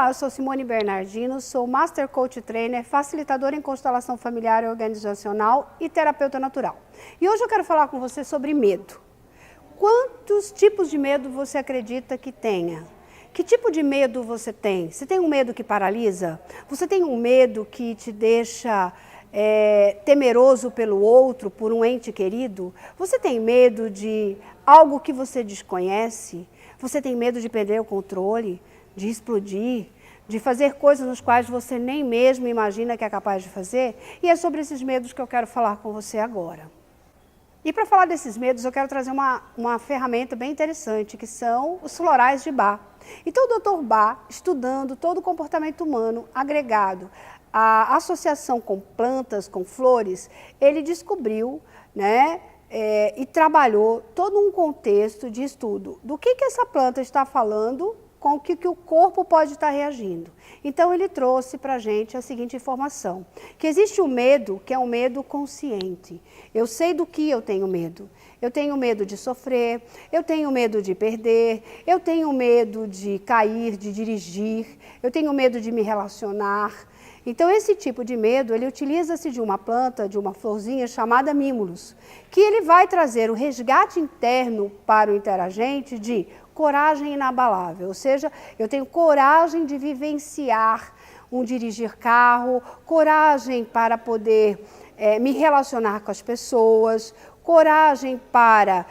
Olá, eu sou Simone Bernardino, sou Master Coach Trainer, facilitadora em constelação familiar e organizacional e terapeuta natural. E hoje eu quero falar com você sobre medo. Quantos tipos de medo você acredita que tenha? Que tipo de medo você tem? Você tem um medo que paralisa? Você tem um medo que te deixa temeroso pelo outro, por um ente querido? Você tem medo de algo que você desconhece? Você tem medo de perder o controle? De explodir, de fazer coisas nas quais você nem mesmo imagina que é capaz de fazer? E é sobre esses medos que eu quero falar com você agora. E para falar desses medos, eu quero trazer uma ferramenta bem interessante, que são os florais de Bach. Então o Dr. Bach, estudando todo o comportamento humano agregado à associação com plantas, com flores, ele descobriu, e trabalhou todo um contexto de estudo do que essa planta está falando, com o que o corpo pode estar reagindo. Então ele trouxe para a gente a seguinte informação, que existe um medo que é um medo consciente. Eu sei do que eu tenho medo. Eu tenho medo de sofrer, eu tenho medo de perder, eu tenho medo de cair, de dirigir, eu tenho medo de me relacionar. Então esse tipo de medo, ele utiliza-se de uma planta, de uma florzinha chamada Mimulus, que ele vai trazer o resgate interno para o interagente de coragem inabalável, ou seja, eu tenho coragem de vivenciar um dirigir carro, coragem para poder me relacionar com as pessoas, coragem para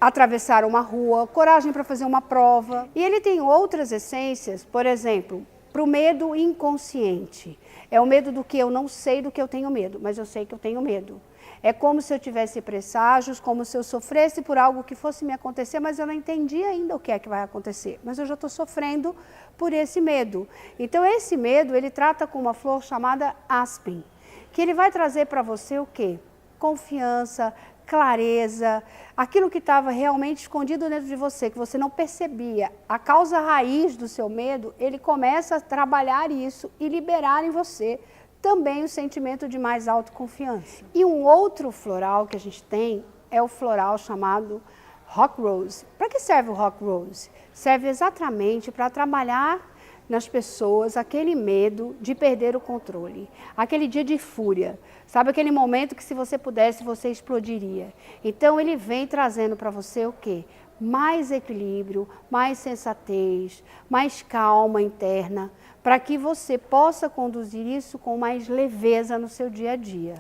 atravessar uma rua, coragem para fazer uma prova. E ele tem outras essências, por exemplo, para o medo inconsciente. É o medo do que eu não sei do que eu tenho medo, mas eu sei que eu tenho medo. É como se eu tivesse presságios, como se eu sofresse por algo que fosse me acontecer, mas eu não entendi ainda o que é que vai acontecer. Mas eu já estou sofrendo por esse medo. Então esse medo, ele trata com uma flor chamada aspen, que ele vai trazer para você o quê? Confiança, clareza, aquilo que estava realmente escondido dentro de você, que você não percebia. A causa raiz do seu medo, ele começa a trabalhar isso e liberar em você também o sentimento de mais autoconfiança. E um outro floral que a gente tem é o floral chamado Rock Rose. Para que serve o Rock Rose? Serve exatamente para trabalhar nas pessoas aquele medo de perder o controle, aquele dia de fúria, sabe, aquele momento que se você pudesse você explodiria. Então ele vem trazendo para você o quê? Mais equilíbrio, mais sensatez, mais calma interna, para que você possa conduzir isso com mais leveza no seu dia a dia.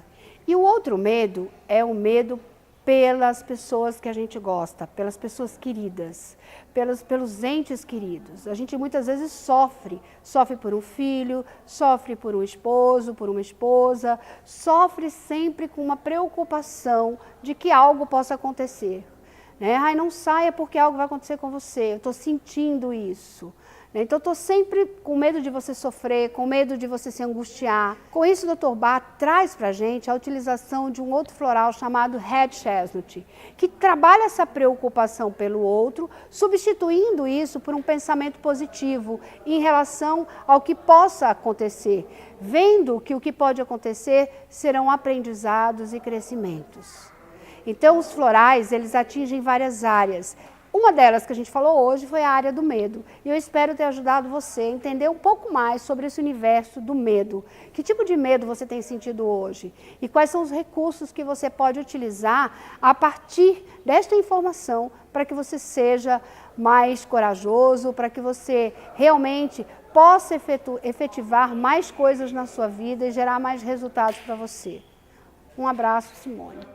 E o outro medo é o medo pelas pessoas que a gente gosta, pelas pessoas queridas, pelos entes queridos. A gente muitas vezes sofre por um filho, sofre por um esposo, por uma esposa, sofre sempre com uma preocupação de que algo possa acontecer. Ai, não saia porque algo vai acontecer com você, eu estou sentindo isso. Então, eu estou sempre com medo de você sofrer, com medo de você se angustiar. Com isso, o Dr. Bach traz para a gente a utilização de um outro floral chamado Red Chestnut, que trabalha essa preocupação pelo outro, substituindo isso por um pensamento positivo em relação ao que possa acontecer, vendo que o que pode acontecer serão aprendizados e crescimentos. Então, os florais, eles atingem várias áreas. Uma delas que a gente falou hoje foi a área do medo. E eu espero ter ajudado você a entender um pouco mais sobre esse universo do medo. Que tipo de medo você tem sentido hoje? E quais são os recursos que você pode utilizar a partir desta informação para que você seja mais corajoso, para que você realmente possa efetivar mais coisas na sua vida e gerar mais resultados para você. Um abraço, Simone.